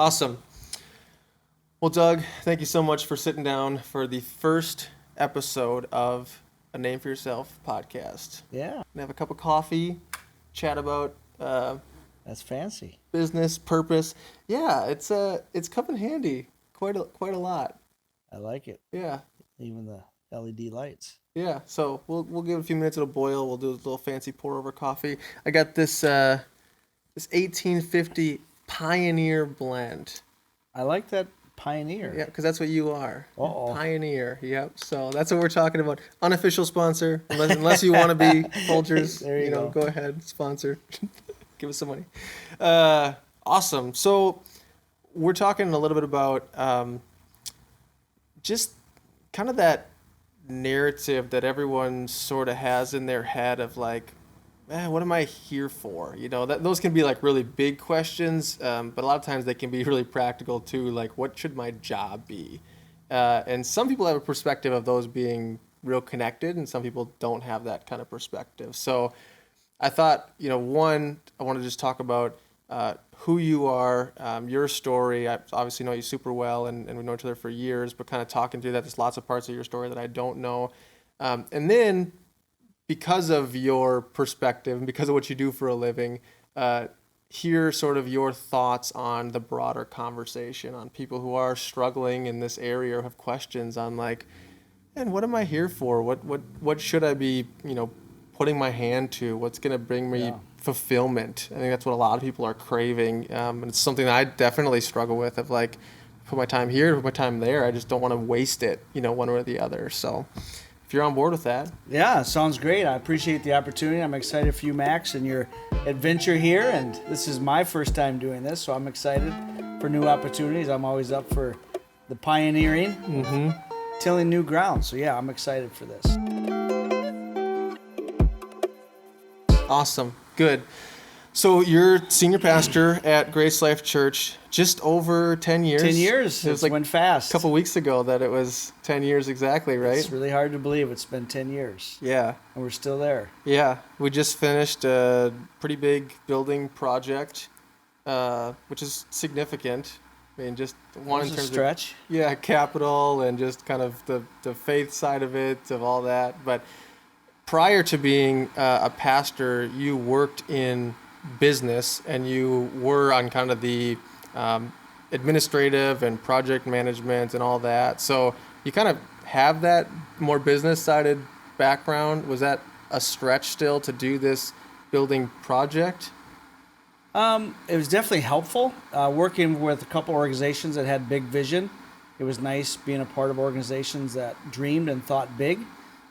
Awesome. Well, Doug, thank you so much for sitting down for the first episode of A Name for Yourself podcast. Yeah, Gonna have a cup of coffee, chat about that's fancy. business, purpose. Yeah, it's come in handy quite a lot. I like it. Yeah. Even the LED lights. Yeah, so we'll give it a few minutes. It'll boil. We'll do a little fancy pour over coffee. I got this 1850 Pioneer blend. I like that Pioneer. Yeah, because that's what you are. Uh-oh. Pioneer. Yep. So that's what we're talking about. Unofficial sponsor, unless you want to be Folgers. There you go. Go ahead, sponsor. Give us some money. Awesome. So we're talking a little bit about just kind of that narrative that everyone sort of has in their head of like, what am I here for? Those can be like really big questions, but a lot of times they can be really practical too. Like, what should my job be? And some people have a perspective of those being real connected, and some people don't have that kind of perspective. So I thought, one, I want to just talk about who you are, your story. I obviously know you super well, and we've known each other for years, but kind of talking through that, there's lots of parts of your story that I don't know. And then because of your perspective and because of what you do for a living, hear sort of your thoughts on the broader conversation on people who are struggling in this area or have questions on like, and what am I here for? What should I be, putting my hand to? What's going to bring me fulfillment? I think that's what a lot of people are craving. And it's something that I definitely struggle with of like, put my time here, put my time there. I just don't want to waste it, one or the other. So if you're on board with that. Yeah, sounds great. I appreciate the opportunity. I'm excited for you, Max, and your adventure here. And this is my first time doing this, so I'm excited for new opportunities. I'm always up for the pioneering, tilling new ground. So yeah, I'm excited for this. Awesome. Good. So you're senior pastor at Grace Life Church, just over 10 years. 10 years. It was like went fast. A couple weeks ago that it was 10 years exactly, right? It's really hard to believe it's been 10 years. Yeah. And we're still there. Yeah. We just finished a pretty big building project, which is significant. I mean, just one in terms stretch. of capital and just kind of the faith side of it, of all that. But prior to being a pastor, you worked in business and you were on kind of the administrative and project management and all that. So you kind of have that more business-sided background. Was that a stretch still to do this building project? It was definitely helpful. Working with a couple organizations that had big vision. It was nice being a part of organizations that dreamed and thought big.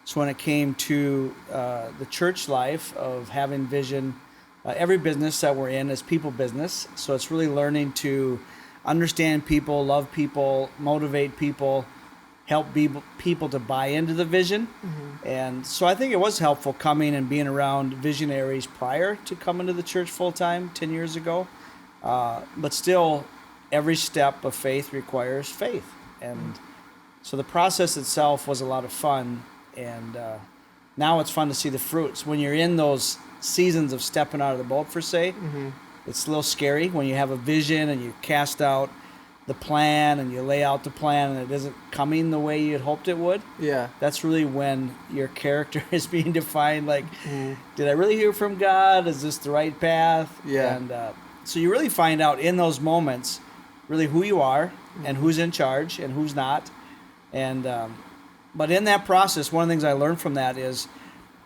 So when it came to the church life of having vision, every business that we're in is people business. So it's really learning to understand people, love people, motivate people, help people to buy into the vision. And so I think it was helpful coming and being around visionaries prior to coming to the church full time 10 years ago. But still, every step of faith requires faith. And so the process itself was a lot of fun. And now it's fun to see the fruits. When you're in those seasons of stepping out of the boat, per se, it's a little scary when you have a vision and you cast out the plan and you lay out the plan and it isn't coming the way you had hoped it would. Yeah. That's really when your character is being defined. Like, did I really hear from God? Is this the right path? Yeah. And so you really find out in those moments really who you are and who's in charge and who's not. And but in that process, one of the things I learned from that is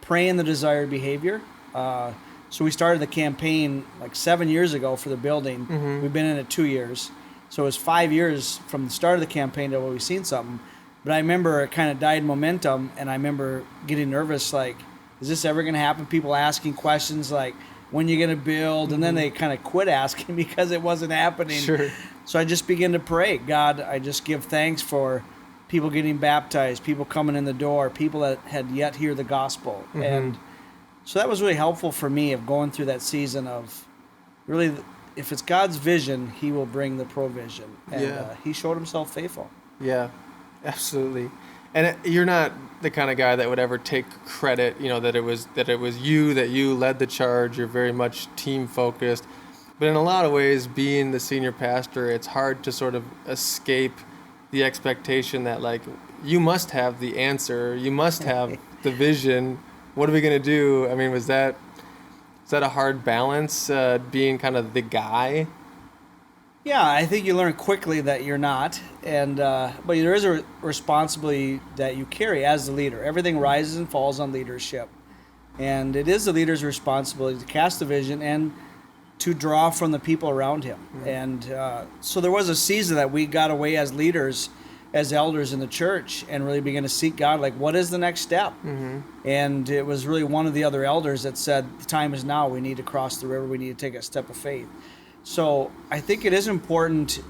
praying the desired behavior. So we started the campaign like 7 years ago for the building. We've been in it 2 years. So it was 5 years from the start of the campaign to where we've seen something. But I remember it kind of died momentum, and I remember getting nervous, like, is this ever going to happen? People asking questions like, when you going to build? And then they kind of quit asking because it wasn't happening. Sure. So I just began to pray. God, I just give thanks for people getting baptized, people coming in the door, people that had yet hear the gospel. And so that was really helpful for me of going through that season of really, if it's God's vision, he will bring the provision. And he showed himself faithful. Yeah, absolutely. And you're not the kind of guy that would ever take credit, that it was you, that you led the charge. You're very much team focused. But in a lot of ways, being the senior pastor, it's hard to sort of escape the expectation that, like, you must have the answer, you must have the vision. What are we going to do? I mean, is that a hard balance, being kind of the guy? Yeah, I think you learn quickly that you're not, and but there is a responsibility that you carry as the leader. Everything rises and falls on leadership, and it is the leader's responsibility to cast the vision and to draw from the people around him. Mm-hmm. And so there was a season that we got away as leaders, as elders in the church, and really began to seek God, like, what is the next step? Mm-hmm. And it was really one of the other elders that said, the time is now. We need to cross the river. We need to take a step of faith. So I think it is important.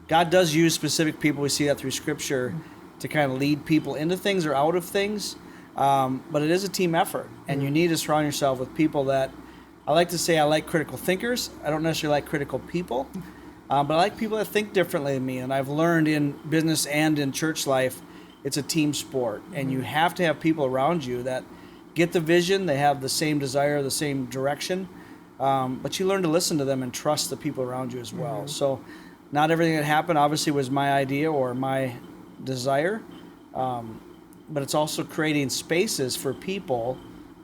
God does use specific people. We see that through Scripture to kind of lead people into things or out of things. But it is a team effort, and you need to surround yourself with people that, I like to say, I like critical thinkers. I don't necessarily like critical people, but I like people that think differently than me. And I've learned in business and in church life, it's a team sport, and you have to have people around you that get the vision. They have the same desire, the same direction. But you learn to listen to them and trust the people around you as well. Mm-hmm. So not everything that happened obviously was my idea or my desire, but it's also creating spaces for people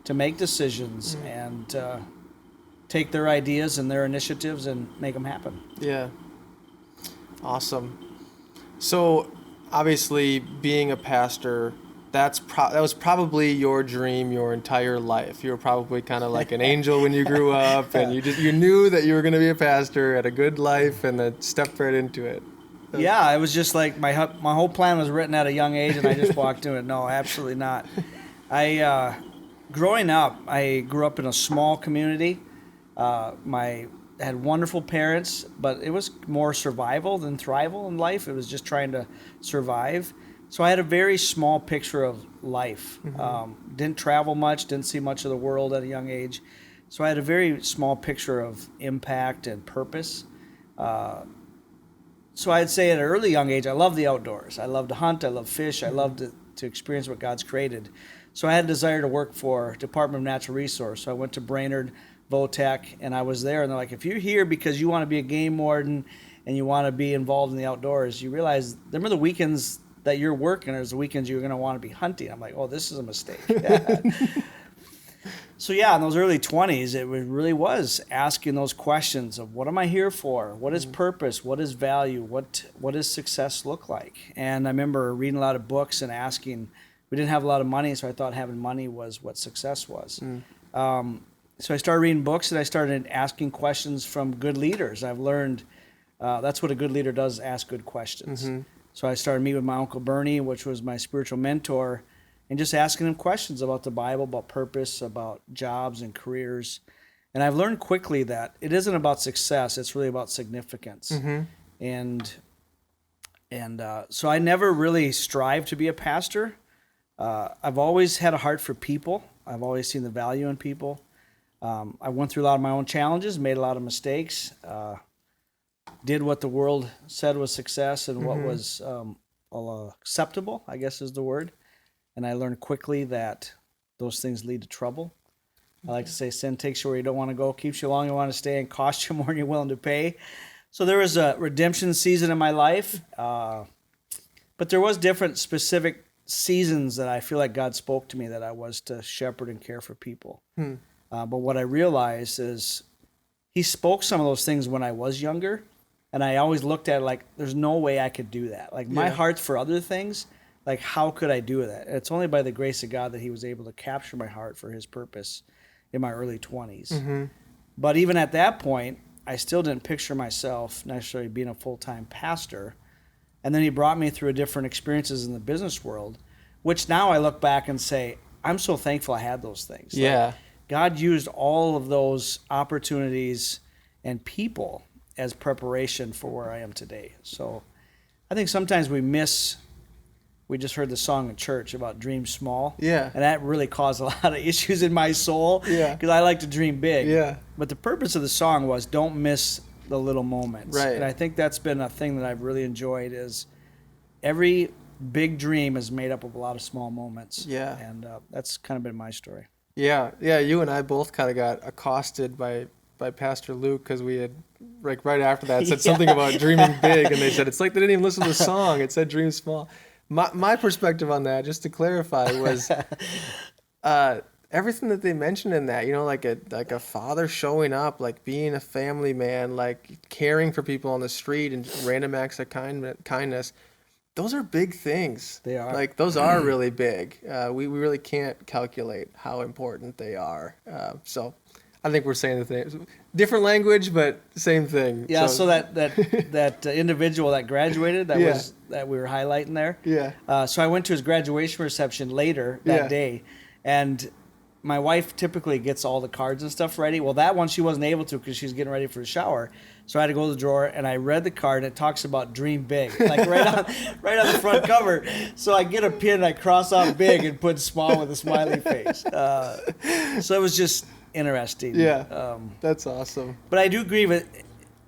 to make decisions and take their ideas and their initiatives and make them happen. Yeah. Awesome. So obviously being a pastor, that was probably your dream your entire life. You were probably kind of like an angel when you grew up, and you knew that you were going to be a pastor, had a good life, and then stepped right into it. Yeah, it was just like my whole plan was written at a young age, and I just walked into it. No, absolutely not. Growing up, I grew up in a small community. I had wonderful parents, but it was more survival than thrival in life. It was just trying to survive. So I had a very small picture of life. Mm-hmm. Didn't travel much, didn't see much of the world at a young age. So I had a very small picture of impact and purpose. So I'd say at an early young age, I loved the outdoors. I loved to hunt, I loved fish, I loved to experience what God's created. So I had a desire to work for Department of Natural Resource. So I went to Brainerd, Votech, and I was there. And they're like, if you're here because you want to be a game warden and you want to be involved in the outdoors, you realize them are the weekends that you're working, there's the weekends you're going to want to be hunting. I'm like, oh, this is a mistake. So yeah, in those early 20s, it really was asking those questions of what am I here for? What is purpose? What is value? What does success look like? And I remember reading a lot of books and asking. We didn't have a lot of money, so I thought having money was what success was. So I started reading books, and I started asking questions from good leaders. I've learned that's what a good leader does, ask good questions. Mm-hmm. So I started meeting with my Uncle Bernie, which was my spiritual mentor, and just asking him questions about the Bible, about purpose, about jobs and careers. And I've learned quickly that it isn't about success, it's really about significance. Mm-hmm. And so I never really strived to be a pastor. I've always had a heart for people. I've always seen the value in people. I went through a lot of my own challenges, made a lot of mistakes, did what the world said was success and what was acceptable, I guess is the word. And I learned quickly that those things lead to trouble. I like to say sin takes you where you don't want to go, keeps you long you want to stay, and costs you more than you're willing to pay. So there was a redemption season in my life, but there was different specific seasons that I feel like God spoke to me that I was to shepherd and care for people. But what I realized is he spoke some of those things when I was younger, and I always looked at it like, there's no way I could do that. Like, my heart's for other things. Like, how could I do that? And it's only by the grace of God that he was able to capture my heart for his purpose in my early 20s. Mm-hmm. But even at that point, I still didn't picture myself necessarily being a full-time pastor. And then he brought me through different experiences in the business world, which now I look back and say, I'm so thankful I had those things. Yeah. Like, God used all of those opportunities and people as preparation for where I am today. So I think sometimes we just heard the song in church about dream small. Yeah. And that really caused a lot of issues in my soul. Yeah. Because I like to dream big. Yeah. But the purpose of the song was don't miss the little moments. Right. And I think that's been a thing that I've really enjoyed is every big dream is made up of a lot of small moments. Yeah. And that's kind of been my story. Yeah. Yeah. You and I both kind of got accosted by by Pastor Luke because we had like right after that said something about dreaming big, and they said it's like they didn't even listen to the song. It said dream small. My perspective on that, just to clarify, was everything that they mentioned in that. Like a father showing up, like being a family man, like caring for people on the street, and random acts of kindness. Those are big things. They are. Like, those are really big. We really can't calculate how important they are. So I think we're saying the thing. Different language, but same thing. Yeah, so that individual that graduated, that we were highlighting there. Yeah. So I went to his graduation reception later that day, and my wife typically gets all the cards and stuff ready. Well, that one she wasn't able to because she was getting ready for a shower. So I had to go to the drawer, and I read the card, and it talks about dream big, like right on the front cover. So I get a pin, and I cross out big and put small with a smiley face. So it was just interesting. Yeah, that's awesome. But I do agree with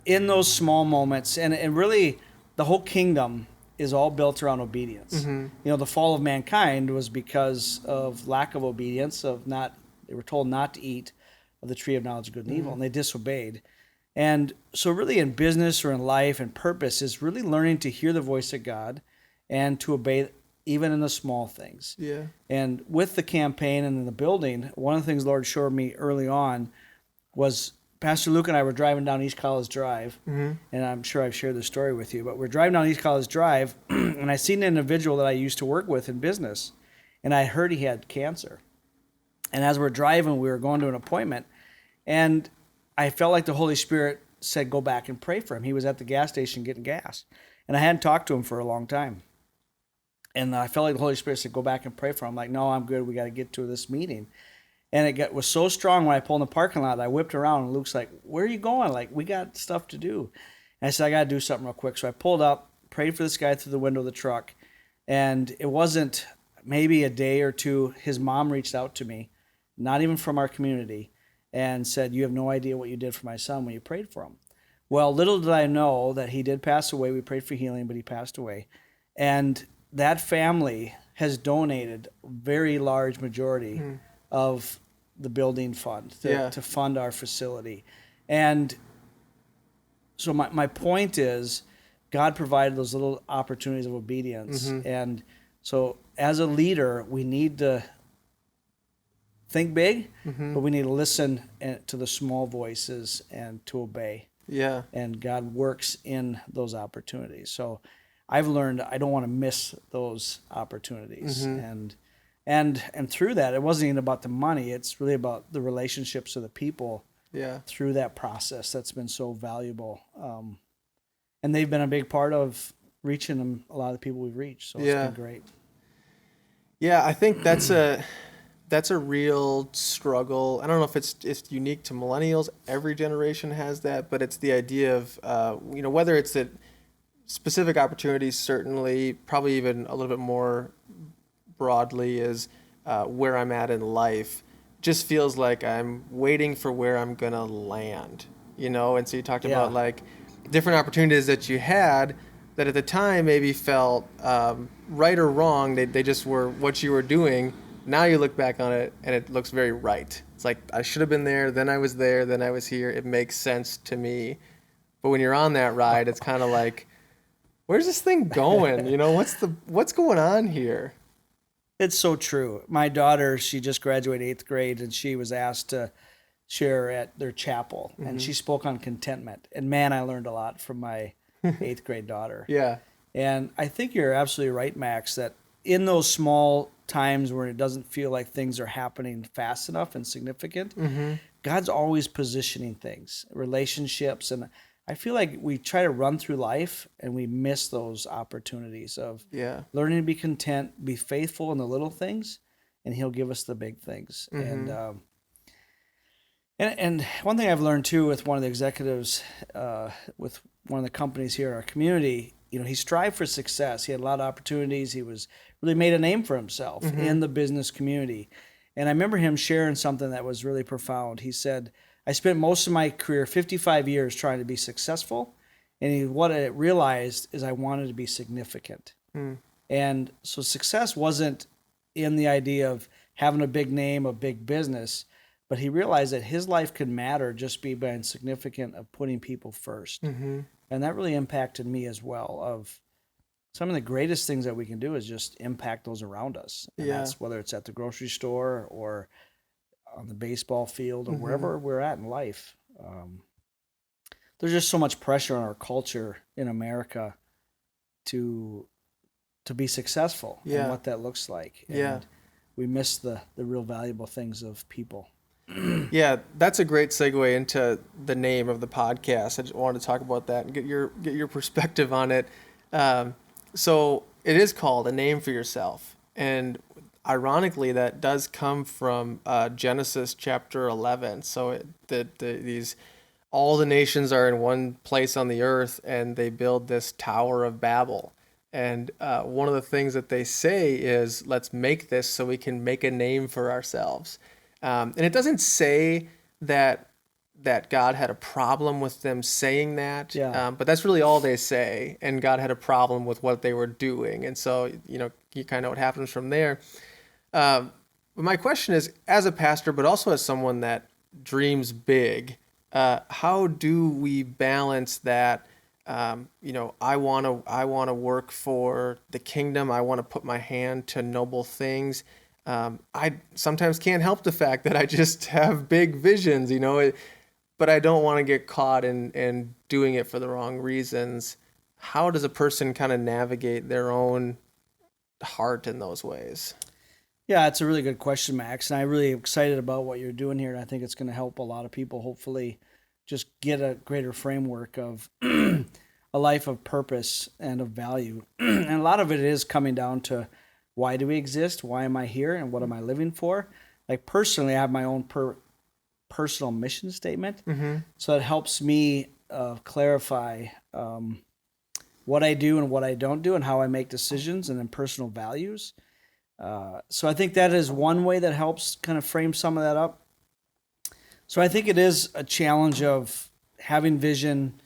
in those small moments, and really the whole kingdom is all built around obedience. Mm-hmm. The fall of mankind was because of lack of obedience, they were told not to eat of the tree of knowledge of good and evil, and they disobeyed. And so really in business or in life and purpose is really learning to hear the voice of God and to obey even in the small things. Yeah. And with the campaign and in the building, one of the things the Lord showed me early on was Pastor Luke and I were driving down East College Drive, and I'm sure I've shared this story with you, but we're driving down East College Drive, and I seen an individual that I used to work with in business, and I heard he had cancer. And as we're driving, we were going to an appointment, and I felt like the Holy Spirit said, go back and pray for him. He was at the gas station getting gas, and I hadn't talked to him for a long time. And I felt like the Holy Spirit said, go back and pray for him. I'm like, no, I'm good. We got to get to this meeting. And was so strong when I pulled in the parking lot that I whipped around, and Luke's like, where are you going? Like, we got stuff to do. And I said, I got to do something real quick. So I pulled up, prayed for this guy through the window of the truck. And it wasn't maybe a day or two, his mom reached out to me, not even from our community, and said, you have no idea what you did for my son when you prayed for him. Well, little did I know that he did pass away. We prayed for healing, but he passed away. And that family has donated a very large majority of the building fund to fund our facility. And so my point is God provided those little opportunities of obedience. And so as a leader, we need to think big, but we need to listen to the small voices and to obey. Yeah. And God works in those opportunities. So I've learned I don't want to miss those opportunities. And through that, it wasn't even about the money. It's really about the relationships of the people through that process that's been so valuable. And they've been a big part of reaching them, a lot of the people we've reached. So it's been great. Yeah, I think that's a real struggle. I don't know if it's unique to millennials. Every generation has that, but it's the idea of whether it's that specific opportunities, certainly, probably even a little bit more broadly, is where I'm at in life. Just feels like I'm waiting for where I'm gonna land, And so you talked about like different opportunities that you had that at the time maybe felt right or wrong. They just were what you were doing. Now you look back on it and it looks very right. It's like, I should have been there, then I was there, then I was here. It makes sense to me. But when you're on that ride, it's kind of like, where's this thing going? What's going on here? It's so true. My daughter, she just graduated 8th grade, and she was asked to share at their chapel, and she spoke on contentment. And man, I learned a lot from my 8th grade daughter. Yeah. And I think you're absolutely right, Max, that in those small times where it doesn't feel like things are happening fast enough and significant, God's always positioning things, relationships. And I feel like we try to run through life and we miss those opportunities of learning to be content, be faithful in the little things, and He'll give us the big things. And one thing I've learned too with one of the executives, with one of the companies here in our community, he strived for success. He had a lot of opportunities. He really made a name for himself in the business community. And I remember him sharing something that was really profound. He said, I spent most of my career, 55 years, trying to be successful. And what I realized is I wanted to be significant. And so success wasn't in the idea of having a big name, a big business, but he realized that his life could matter just by being significant of putting people first. Mm-hmm. And that really impacted me as well. Of some of the greatest things that we can do is just impact those around us. And Yeah. that's whether it's at the grocery store or on the baseball field or Mm-hmm. wherever we're at in life. There's just so much pressure on our culture in America to be successful Yeah. and what that looks like. And Yeah. we miss the real valuable things of people. Yeah, that's a great segue into the name of the podcast. I just wanted to talk about that and get your perspective on it. So it is called A Name for Yourself, and ironically, that does come from Genesis chapter 11. So these all the nations are in one place on the earth, and they build this Tower of Babel. And one of the things that they say is, let's make this so we can make a name for ourselves. And it doesn't say that God had a problem with them saying that, Yeah. but that's really all they say. And God had a problem with what they were doing. And so, you kind of know what happens from there. But my question is, as a pastor, but also as someone that dreams big, how do we balance that? I want to work for the kingdom. I want to put my hand to noble things. I sometimes can't help the fact that I just have big visions, but I don't want to get caught in doing it for the wrong reasons. How does a person kind of navigate their own heart in those ways? Yeah, it's a really good question, Max. And I'm really excited about what you're doing here. And I think it's going to help a lot of people hopefully just get a greater framework of a life of purpose and of value. And a lot of it is coming down to, why do we exist? Why am I here? And what am I living for? Like personally, I have my own personal mission statement. Mm-hmm. So it helps me clarify what I do and what I don't do and how I make decisions and then personal values. So I think that is one way that helps kind of frame some of that up. So I think it is a challenge of having vision,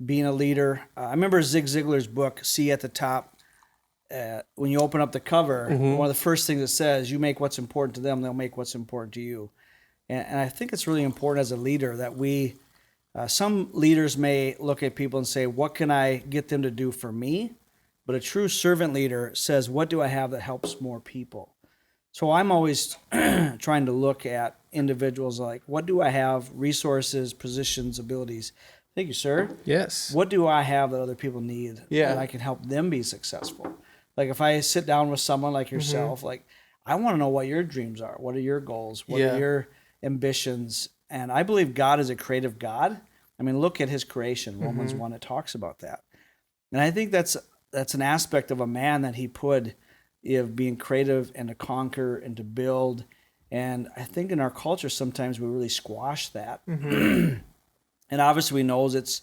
being a leader. I remember Zig Ziglar's book, See at the Top. When you open up the cover, Mm-hmm. one of the first things it says, you make what's important to them, they'll make what's important to you. And I think it's really important as a leader that we, some leaders may look at people and say, what can I get them to do for me? But a true servant leader says, what do I have that helps more people? So I'm always trying to look at individuals like, what do I have, resources, positions, abilities? Thank you, sir. Yes. What do I have that other people need Yeah. that I can help them be successful? Like if I sit down with someone like yourself, like I want to know what your dreams are. What are your goals? What Yeah. are your ambitions? And I believe God is a creative God. I mean, look at his creation, Romans 1, it talks about that. And I think that's an aspect of a man that he put of being creative and to conquer and to build. And I think in our culture, sometimes we really squash that. And obviously we know it's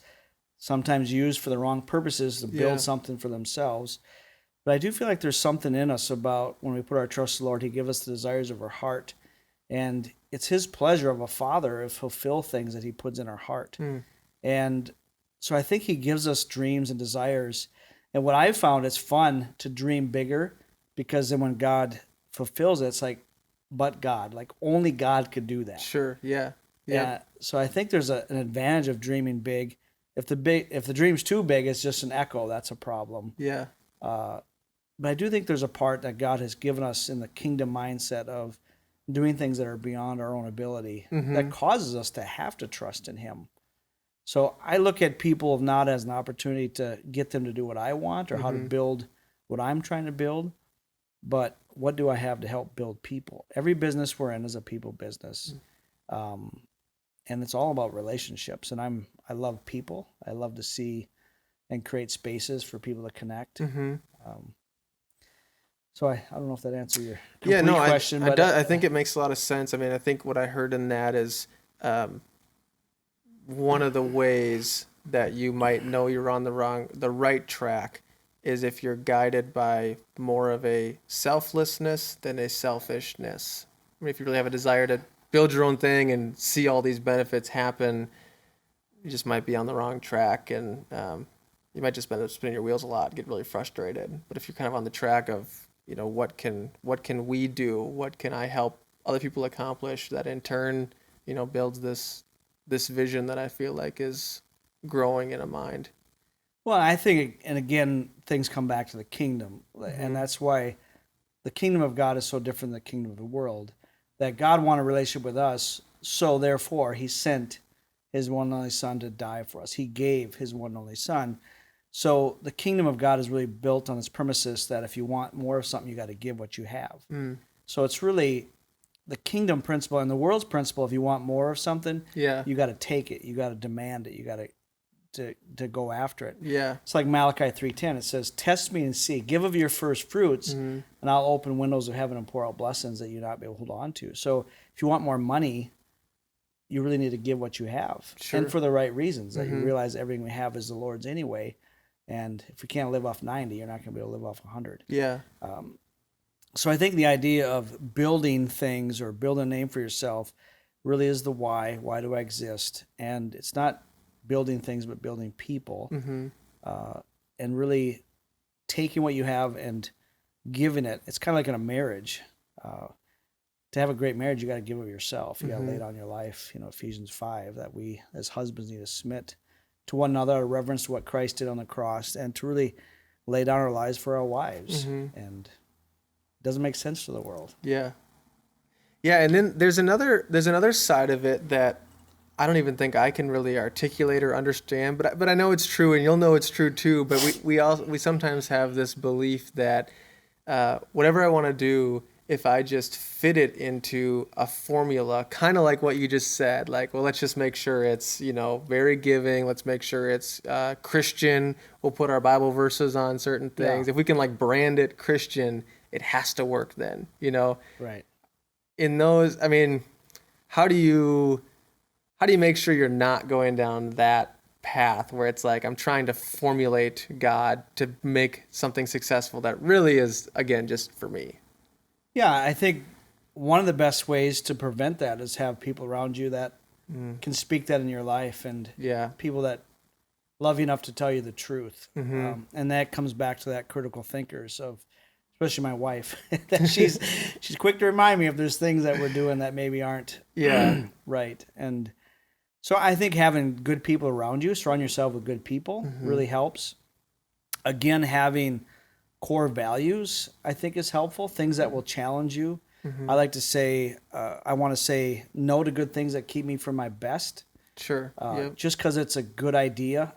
sometimes used for the wrong purposes to build Yeah. something for themselves. But I do feel like there's something in us about when we put our trust in the Lord, he gives us the desires of our heart. And it's his pleasure of a father to fulfill things that he puts in our heart. And so I think he gives us dreams and desires. And what I've found, it's fun to dream bigger, because then when God fulfills it, it's like, but God, like only God could do that. Sure. Yeah. Yeah. So I think there's an advantage of dreaming big. If the dream's too big, it's just an echo. That's a problem. Yeah. But I do think there's a part that God has given us in the kingdom mindset of doing things that are beyond our own ability that causes us to have to trust in him. So I look at people not as an opportunity to get them to do what I want or how to build what I'm trying to build, but what do I have to help build people? Every business we're in is a people business. And it's all about relationships. And I love people. I love to see and create spaces for people to connect. So I don't know if that answers your complete question. But I think it makes a lot of sense. I mean, I think what I heard in that is one of the ways that you might know you're on the right track is if you're guided by more of a selflessness than a selfishness. I mean, if you really have a desire to build your own thing and see all these benefits happen, you just might be on the wrong track, and you might just end up spinning your wheels a lot, get really frustrated. But if you're kind of on the track of, what can we do? What can I help other people accomplish that in turn builds this vision that I feel like is growing in a mind. Well, I think, and again, things come back to the kingdom, and that's why the kingdom of God is so different than the kingdom of the world. That God wanted a relationship with us, so therefore He sent His one and only Son to die for us. He gave His one and only Son. So the kingdom of God is really built on this premises that if you want more of something, you got to give what you have. So it's really the kingdom principle and the world's principle. If you want more of something, you got to take it. You got to demand it. You got to go after it. Yeah. It's like Malachi 3:10. It says, "Test me and see. Give of your first fruits, and I'll open windows of heaven and pour out blessings that you not be able to hold on to." So if you want more money, you really need to give what you have, and for the right reasons. That you realize everything we have is the Lord's anyway, and if we can't live off 90, you're not going to be able to live off 100. Yeah. So I think the idea of building things or building a name for yourself really is the why. Why do I exist? And it's not building things, but building people, and really taking what you have and giving it. It's kind of like in a marriage. To have a great marriage, you got to give of yourself. You got to lay down your life. Ephesians 5, that we as husbands need to submit to one another, reverence to what Christ did on the cross, and to really lay down our lives for our wives. And it doesn't make sense to the world. Yeah. Yeah, and then there's another side of it that I don't even think I can really articulate or understand, but I know it's true, and you'll know it's true too. But we sometimes have this belief that whatever I want to do, if I just fit it into a formula, kind of like what you just said, like, well, let's just make sure it's very giving. Let's make sure it's Christian. We'll put our Bible verses on certain things. If we can like brand it Christian, it has to work then. Right. In those, I mean, how do you make sure you're not going down that path where it's like I'm trying to formulate God to make something successful that really is, again, just for me? Yeah, I think one of the best ways to prevent that is have people around you that can speak that in your life, and people that love you enough to tell you the truth. And that comes back to that critical thinkers of, especially my wife, that she's quick to remind me if there's things that we're doing that maybe aren't right. And so I think having good people around you, surround yourself with good people, really helps. Again, having core values, I think, is helpful. Things that will challenge you. I like to say, I want to say no to good things that keep me from my best. Sure. Just because it's a good idea.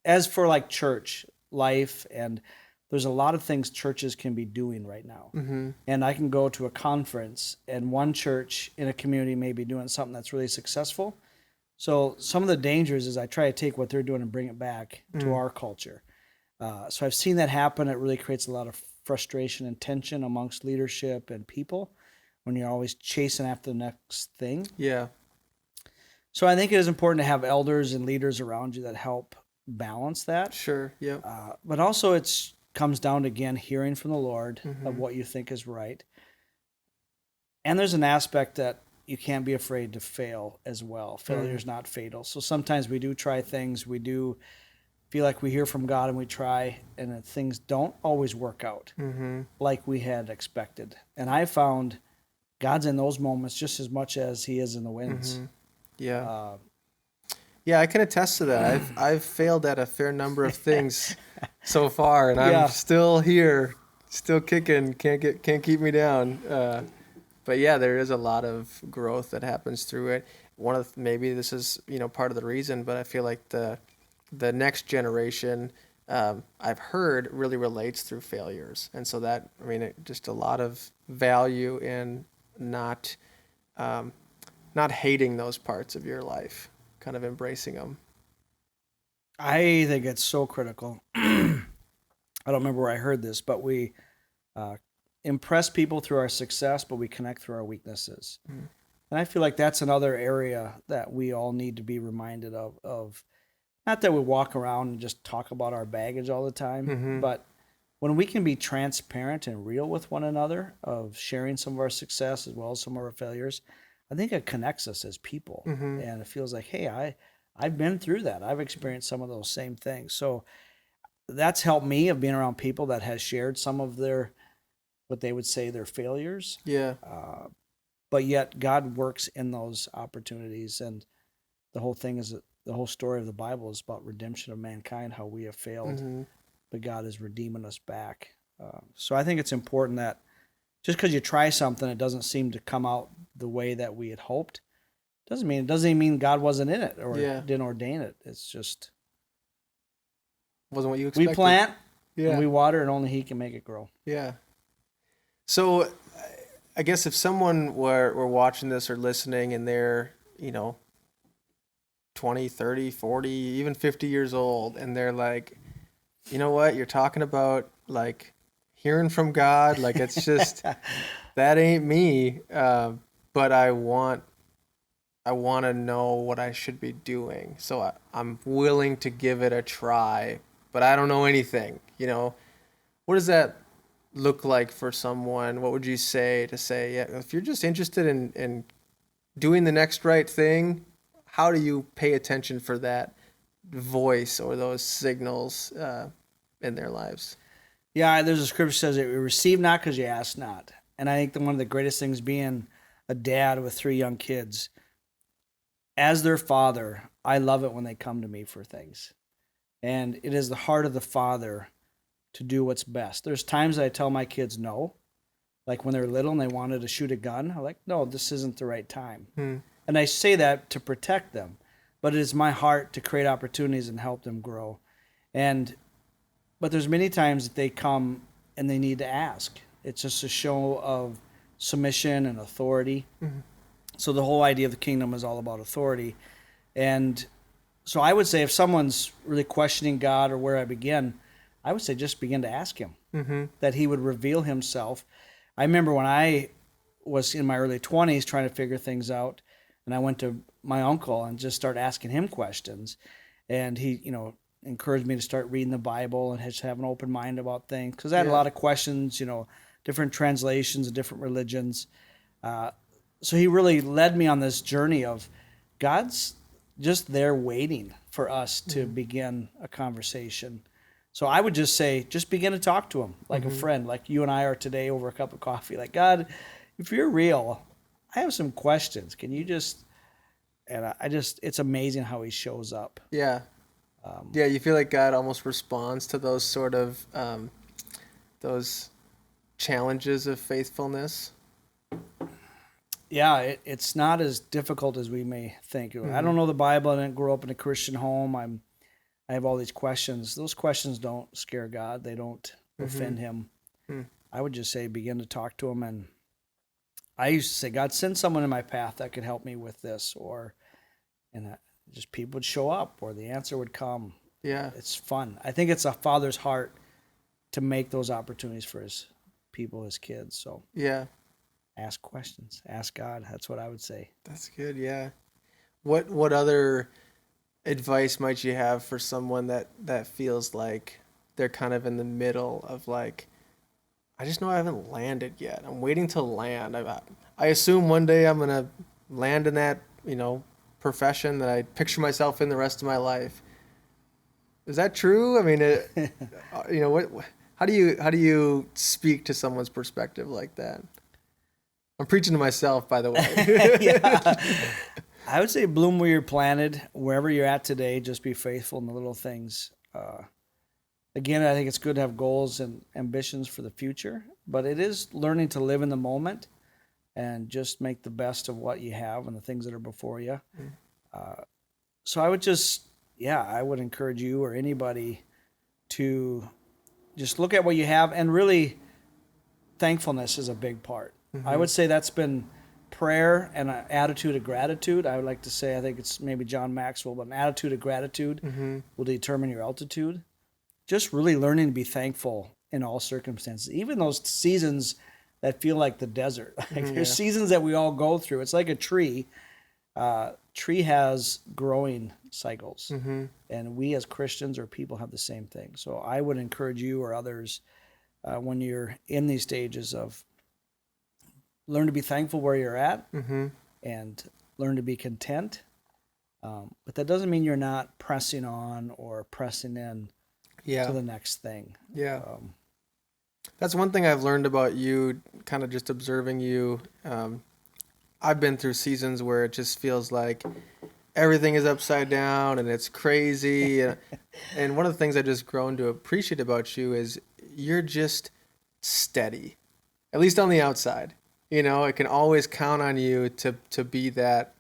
As for like church life, and there's a lot of things churches can be doing right now. And I can go to a conference, and one church in a community may be doing something that's really successful. So some of the dangers is I try to take what they're doing and bring it back to our culture. So I've seen that happen. It really creates a lot of frustration and tension amongst leadership and people when you're always chasing after the next thing. Yeah. So I think it is important to have elders and leaders around you that help balance that. Sure. Yeah. But also it comes down to, again, hearing from the Lord of what you think is right. And there's an aspect that you can't be afraid to fail as well. Failure is not fatal. So sometimes we do try things. We do feel like we hear from God and we try, and things don't always work out like we had expected. And I found God's in those moments just as much as He is in the wins. Yeah. Yeah, I can attest to that. I've failed at a fair number of things so far, and I'm still here, still kicking. Can't keep me down. But yeah, there is a lot of growth that happens through it. Maybe this is part of the reason, but I feel like the next generation, I've heard, really relates through failures. And so that, just a lot of value in not hating those parts of your life, kind of embracing them. I think it's so critical. I don't remember where I heard this, but we impress people through our success, but we connect through our weaknesses. And I feel like that's another area that we all need to be reminded of. Not that we walk around and just talk about our baggage all the time, but when we can be transparent and real with one another of sharing some of our success as well as some of our failures, I think it connects us as people. And it feels like, hey, I've been through that. I've experienced some of those same things. So that's helped me of being around people that has shared some of what they would say their failures. Yeah. but yet God works in those opportunities. And the whole thing is that the whole story of the Bible is about redemption of mankind, how we have failed, Mm-hmm. but God is redeeming us back. So I think it's important that just because you try something, it doesn't seem to come out the way that we had hoped. Doesn't even mean God wasn't in it or Yeah. didn't ordain it. It's just Wasn't what you we expected. plant Yeah. and we water, and only He can make it grow. Yeah. So I guess if someone were watching this or listening and they're, 20, 30, 40, even 50 years old, and they're like, you know what, you're talking about like hearing from God, like it's just, that ain't me. But I want to know what I should be doing. So I'm willing to give it a try, but I don't know anything, What does that look like for someone? What would you say to say, yeah, if you're just interested in doing the next right thing, how do you pay attention for that voice or those signals in their lives? Yeah, there's a scripture says that you receive not because you ask not. And I think that one of the greatest things being a dad with 3 young kids, as their father, I love it when they come to me for things. And it is the heart of the father to do what's best. There's times I tell my kids no, like when they're little and they wanted to shoot a gun. I'm like, no, this isn't the right time. And I say that to protect them, but it is my heart to create opportunities and help them grow. But there's many times that they come and they need to ask. It's just a show of submission and authority. Mm-hmm. So the whole idea of the kingdom is all about authority. And so I would say if someone's really questioning God or where I begin, I would say just begin to ask Him, that He would reveal Himself. I remember when I was in my early 20s trying to figure things out, and I went to my uncle and just started asking him questions. And he, encouraged me to start reading the Bible and just have an open mind about things. Because I had a lot of questions, different translations of different religions. So he really led me on this journey of God's just there waiting for us to begin a conversation. So I would just say, just begin to talk to Him like a friend, like you and I are today over a cup of coffee. Like, God, if you're real, I have some questions. Can you just, and it's amazing how He shows up. Yeah. Yeah, you feel like God almost responds to those sort of, those challenges of faithfulness. Yeah, it's not as difficult as we may think. I don't know the Bible. I didn't grow up in a Christian home. I have all these questions. Those questions don't scare God. They don't offend Him. I would just say begin to talk to Him. And I used to say, God, send someone in my path that could help me with this. And just people would show up or the answer would come. Yeah. It's fun. I think it's a father's heart to make those opportunities for his people, his kids. So Yeah. ask questions. Ask God. That's what I would say. That's good. Yeah. What other advice might you have for someone that feels like they're kind of in the middle of like, I just know I haven't landed yet. I'm waiting to land. I assume one day I'm gonna land in that profession that I picture myself in the rest of my life. Is that true? I mean, what? How do you speak to someone's perspective like that? I'm preaching to myself, by the way. Yeah. I would say bloom where you're planted, wherever you're at today. Just be faithful in the little things. Again, I think it's good to have goals and ambitions for the future, but it is learning to live in the moment and just make the best of what you have and the things that are before you. So I would I would encourage you or anybody to just look at what you have, and really thankfulness is a big part. I would say that's been prayer and an attitude of gratitude. I would like to say, I think it's maybe John Maxwell, but an attitude of gratitude will determine your altitude. Just really learning to be thankful in all circumstances, even those seasons that feel like the desert. There's seasons that we all go through. It's like a tree. Tree has growing cycles, and we as Christians or people have the same thing. So I would encourage you or others when you're in these stages of learn to be thankful where you're at and learn to be content. But that doesn't mean you're not pressing on or pressing in to the next thing. Yeah. That's one thing I've learned about you, kind of just observing you. I've been through seasons where it just feels like everything is upside down and it's crazy. And one of the things I just grown to appreciate about you is you're just steady, at least on the outside. You know, I can always count on you to be that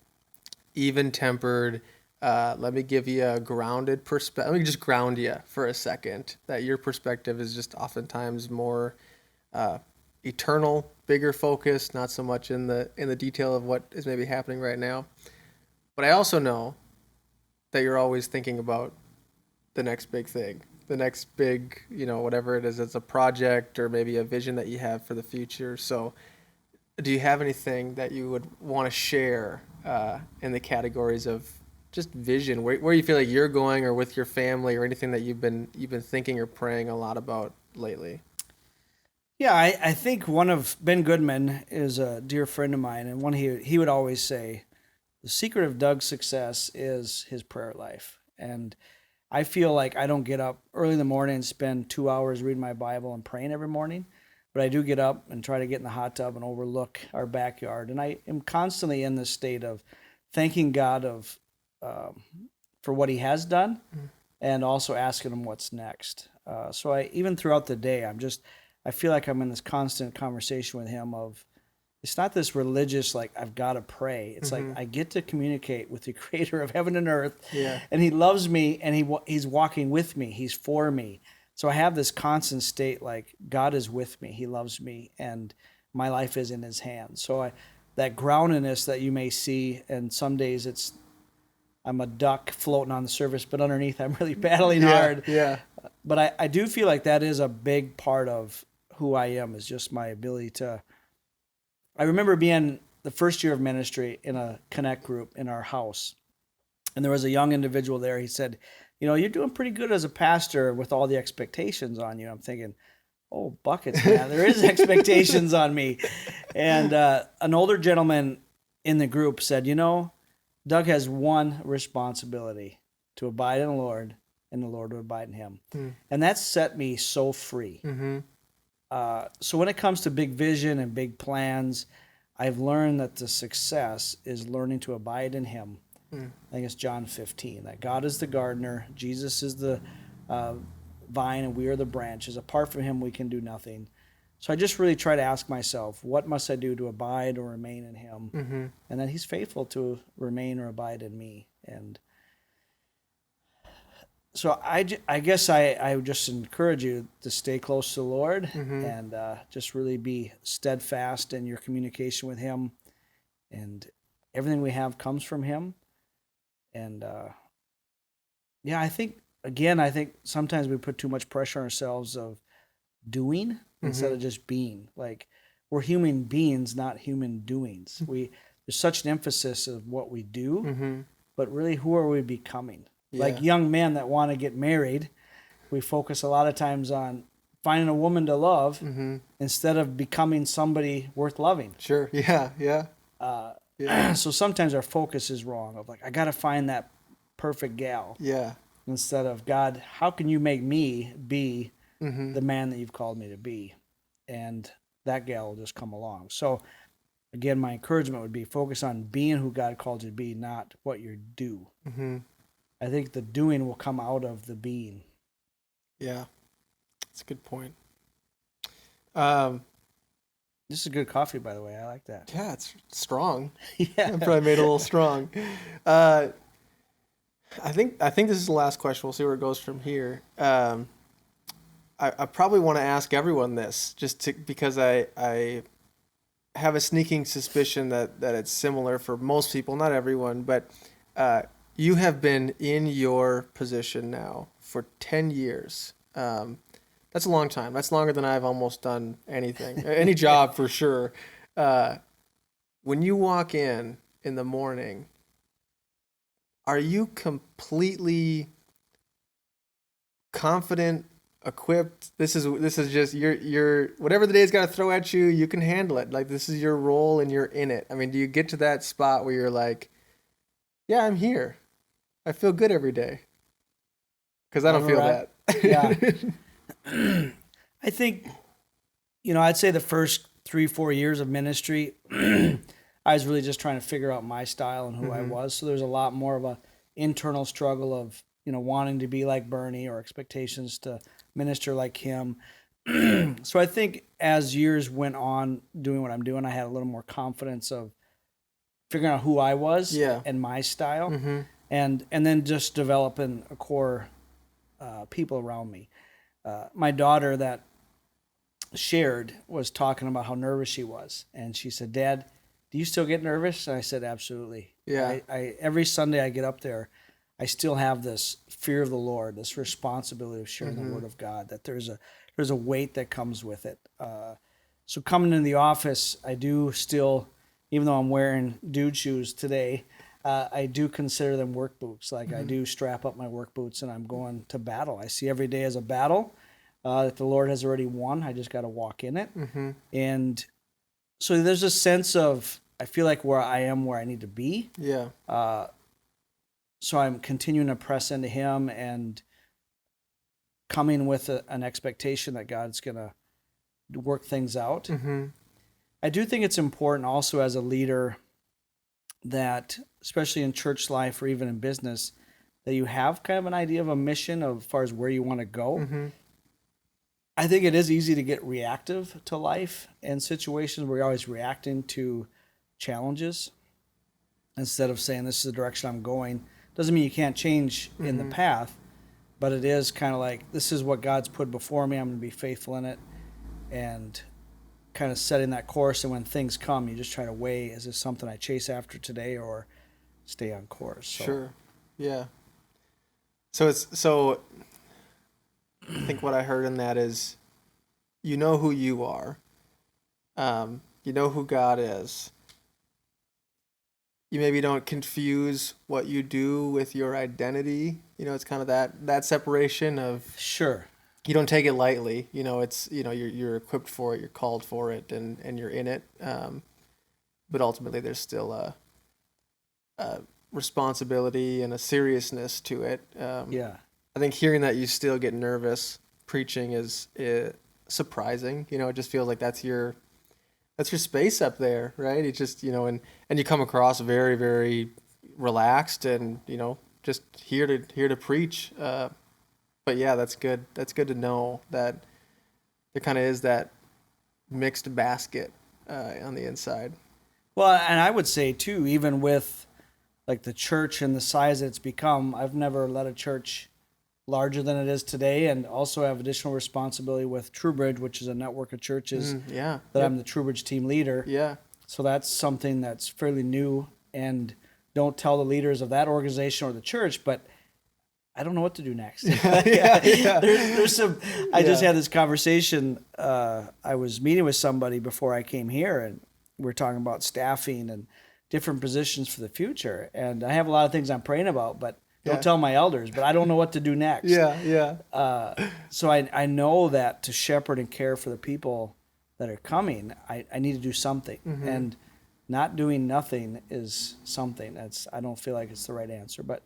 even tempered. Let me give you a grounded perspective. Let me just ground you for a second. That your perspective is just oftentimes more uh, eternal, bigger focus, not so much in the detail of what is maybe happening right now. But I also know that you're always thinking about the next big thing, the next big, whatever it is, it's a project or maybe a vision that you have for the future. So, do you have anything that you would want to share in the categories of just vision, where you feel like you're going, or with your family, or anything that you've been thinking or praying a lot about lately? Yeah, I think one of Ben Goodman is a dear friend of mine, and one he would always say, the secret of Doug's success is his prayer life. And I feel like I don't get up early in the morning and spend 2 hours reading my Bible and praying every morning, but I do get up and try to get in the hot tub and overlook our backyard. And I am constantly in this state of thanking God for what He has done, and also asking Him what's next. So even throughout the day, I feel like I'm in this constant conversation with Him of, it's not this religious, like, I've got to pray. It's like, I get to communicate with the creator of heaven and earth. Yeah. And He loves me, and he's walking with me. He's for me. So I have this constant state, like, God is with me. He loves me, and my life is in His hands. So that groundedness that you may see, and some days I'm a duck floating on the surface, but underneath I'm really paddling hard. Yeah. But I do feel like that is a big part of who I am, is just my ability to. I remember being the first year of ministry in a connect group in our house, and there was a young individual there. He said, you're doing pretty good as a pastor with all the expectations on you. I'm thinking, oh, buckets, man, there is expectations on me. And an older gentleman in the group said, Doug has one responsibility: to abide in the Lord, and the Lord would abide in him. And that set me so free. So when it comes to big vision and big plans, I've learned that the success is learning to abide in Him. I think it's John 15, that God is the gardener, Jesus is the vine, and we are the branches. Apart from Him, we can do nothing. So I just really try to ask myself, what must I do to abide or remain in Him? And then He's faithful to remain or abide in me. And so I guess I would just encourage you to stay close to the Lord, and just really be steadfast in your communication with Him. And everything we have comes from Him. And I think sometimes we put too much pressure on ourselves of doing instead of just being. Like, we're human beings, not human doings. There's such an emphasis of what we do, but really, who are we becoming? Yeah. Like young men that want to get married, we focus a lot of times on finding a woman to love instead of becoming somebody worth loving. Sure. Yeah. So sometimes our focus is wrong, of like, I got to find that perfect gal. Yeah. Instead of, God, how can you make me be the man that you've called me to be? And that gal will just come along. So again, my encouragement would be focus on being who God called you to be, not what you do. I think the doing will come out of the being. Yeah, that's a good point. This is good coffee, by the way. I like that. Yeah, it's strong. Yeah. I probably made it a little strong. I think this is the last question. We'll see where it goes from here. I probably want to ask everyone this, because I have a sneaking suspicion that it's similar for most people, not everyone, but you have been in your position now for 10 years. That's a long time. That's longer than I've almost done anything, any job for sure. When you walk in the morning, are you completely confident, equipped? This is just your whatever the day's got to throw at you, you can handle it. Like, this is your role and you're in it. I mean, do you get to that spot where you're like, yeah, I'm here. I feel good every day? Because I don't feel that. Yeah. I think, I'd say the first 3-4 years of ministry, I was really just trying to figure out my style and who I was. So there's a lot more of a internal struggle of, wanting to be like Bernie or expectations to minister like him. So I think as years went on doing what I'm doing, I had a little more confidence of figuring out who I was and my style, and then just developing a core people around me. My daughter that shared was talking about how nervous she was, and she said, "Dad, do you still get nervous?" And I said, "Absolutely." Yeah. I every Sunday I get up there, I still have this fear of the Lord, this responsibility of sharing the Word of God. That there's a weight that comes with it. So coming into the office, I do still, even though I'm wearing dude shoes today, I do consider them work boots. Like I do strap up my work boots and I'm going to battle. I see every day as a battle that the Lord has already won. I just got to walk in it. And so there's a sense of, I feel like where I am, where I need to be. Yeah. So I'm continuing to press into Him and coming with an expectation that God's going to work things out. I do think it's important also as a leader that, especially in church life or even in business, that you have kind of an idea of a mission of as far as where you want to go. I think it is easy to get reactive to life and situations where you're always reacting to challenges instead of saying this is the direction I'm going. Doesn't mean you can't change in the path, but it is kind of like, this is what God's put before me. I'm going to be faithful in it, and kind of setting that course. And when things come, you just try to weigh, is this something I chase after today or stay on course? So. Sure. Yeah. So I think what I heard in that is, you know who you are. You know who God is. You maybe don't confuse what you do with your identity. It's kind of that separation of, Sure. you don't take it lightly. It's, you're equipped for it, you're called for it, and you're in it. But ultimately there's still a responsibility and a seriousness to it. I think hearing that you still get nervous preaching is surprising. It just feels like that's your space up there, right? It just, and you come across very, very relaxed and, just here to preach. But yeah, that's good. That's good to know that there kind of is that mixed basket on the inside. Well, and I would say too, even with like the church and the size it's become, I've never led a church larger than it is today, and also have additional responsibility with TrueBridge, which is a network of churches I'm the TrueBridge team leader. Yeah. So that's something that's fairly new, and don't tell the leaders of that organization or the church, but I don't know what to do next. There's some. I just had this conversation. I was meeting with somebody before I came here, and we were talking about staffing and different positions for the future. And I have a lot of things I'm praying about, but don't tell my elders. But I don't know what to do next. So I know that to shepherd and care for the people that are coming, I need to do something. And not doing nothing is something. I don't feel like it's the right answer, but.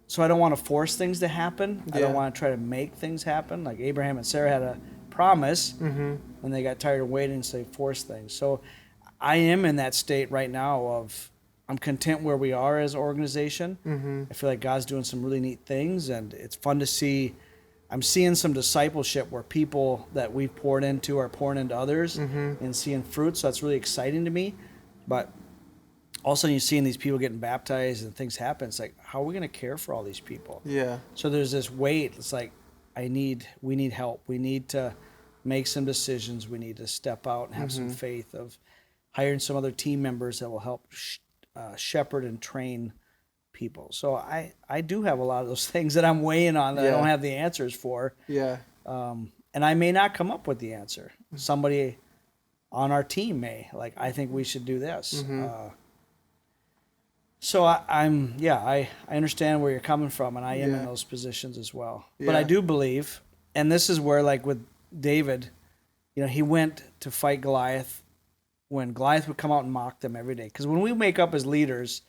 So I don't want to force things to happen. I don't want to try to make things happen. Like Abraham and Sarah had a promise, and they got tired of waiting, so they forced things. So I am in that state right now of I'm content where we are as an organization. I feel like God's doing some really neat things, and it's fun to see. I'm seeing some discipleship where people that we've poured into are pouring into others and seeing fruit. So that's really exciting to me. But all of a sudden you're seeing these people getting baptized and things happen. It's like, how are we going to care for all these people? Yeah. So there's this weight. It's like, we need help. We need to make some decisions. We need to step out and have some faith of hiring some other team members that will help shepherd and train people. So I do have a lot of those things that I'm weighing on that I don't have the answers for. Yeah. And I may not come up with the answer. Somebody on our team may. Like, I think we should do this. So I understand where you're coming from, and I am in those positions as well. But I do believe, and this is where, like with David, he went to fight Goliath when Goliath would come out and mock them every day. Because when we make up as leaders,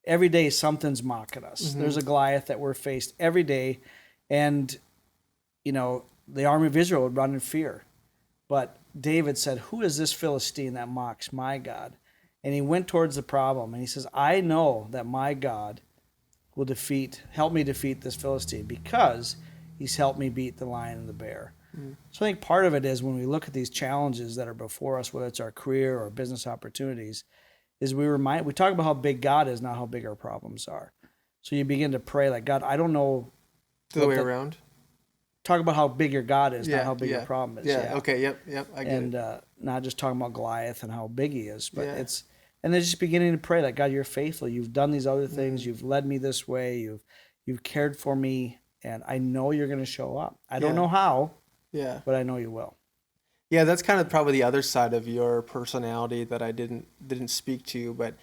every day something's mocking us. There's a Goliath that we're faced every day, and the army of Israel would run in fear. But David said, "Who is this Philistine that mocks my God?" And he went towards the problem, and he says, I know that my God will help me defeat this Philistine because he's helped me beat the lion and the bear. So I think part of it is when we look at these challenges that are before us, whether it's our career or business opportunities, is we talk about how big God is, not how big our problems are. So you begin to pray like, God, I don't know. The way around. Talk about how big your God is, not how big your problem is. Yeah. Okay. Yep. I get it. And not just talking about Goliath and how big he is, but and then just beginning to pray like, God, you're faithful. You've done these other things. You've led me this way. You've cared for me, and I know you're going to show up. I don't know how. Yeah. But I know you will. Yeah, that's kind of probably the other side of your personality that I didn't speak to, but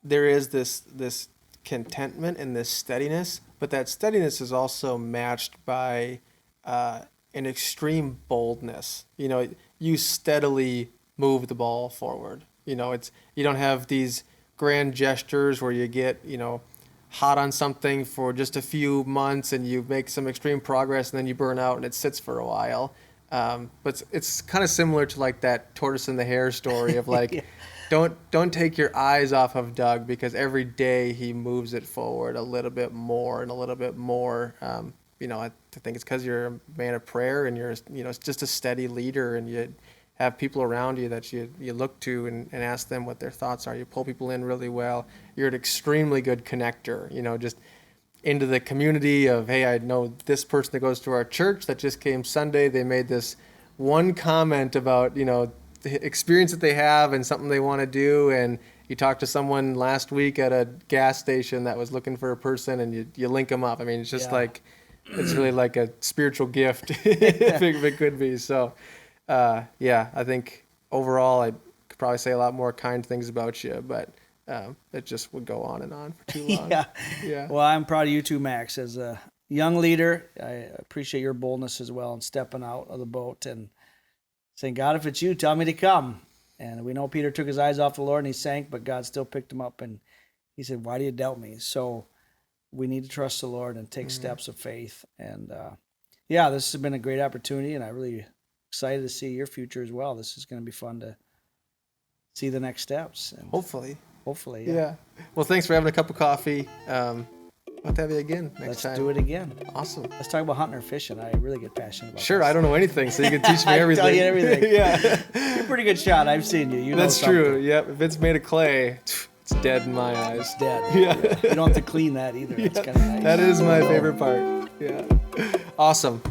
there is this contentment and this steadiness, but that steadiness is also matched by an extreme boldness. You know, you steadily move the ball forward. You know, you don't have these grand gestures where you get, you know, hot on something for just a few months and you make some extreme progress and then you burn out and it sits for a while. But it's kind of similar to like that tortoise and the hare story of like, don't take your eyes off of Doug because every day he moves it forward a little bit more and a little bit more. You know, I think it's because you're a man of prayer and you're, you know, just a steady leader and you have people around you that you look to and ask them what their thoughts are. You pull people in really well. You're an extremely good connector, you know, just into the community of, hey, I know this person that goes to our church that just came Sunday. They made this one comment about, you know, the experience that they have and something they want to do. And you talked to someone last week at a gas station that was looking for a person and you link them up. I mean, it's just like, it's really like a spiritual gift if it could be. So, I think overall I could probably say a lot more kind things about you, but it just would go on and on for too long. Yeah. Well, I'm proud of you too, Max. As a young leader, I appreciate your boldness as well and stepping out of the boat and saying, God, if it's you, tell me to come. And we know Peter took his eyes off the Lord and he sank, but God still picked him up and he said, why do you doubt me? So we need to trust the Lord and take steps of faith. And this has been a great opportunity, and I'm really excited to see your future as well. This is going to be fun to see the next steps. And hopefully. Yeah. Well, thanks for having a cup of coffee. I'll have to have you again next time. Let's do it again. Awesome. Let's talk about hunting or fishing. I really get passionate about Sure, I don't know anything, so you can teach me everything. I can tell you everything. Yeah. You're a pretty good shot. I've seen you. You know That's something. true. Yep. If it's made of clay, it's dead in my eyes. It's dead. Yeah. You don't have to clean that either. That's kind of nice. That is my favorite part. Yeah. Awesome.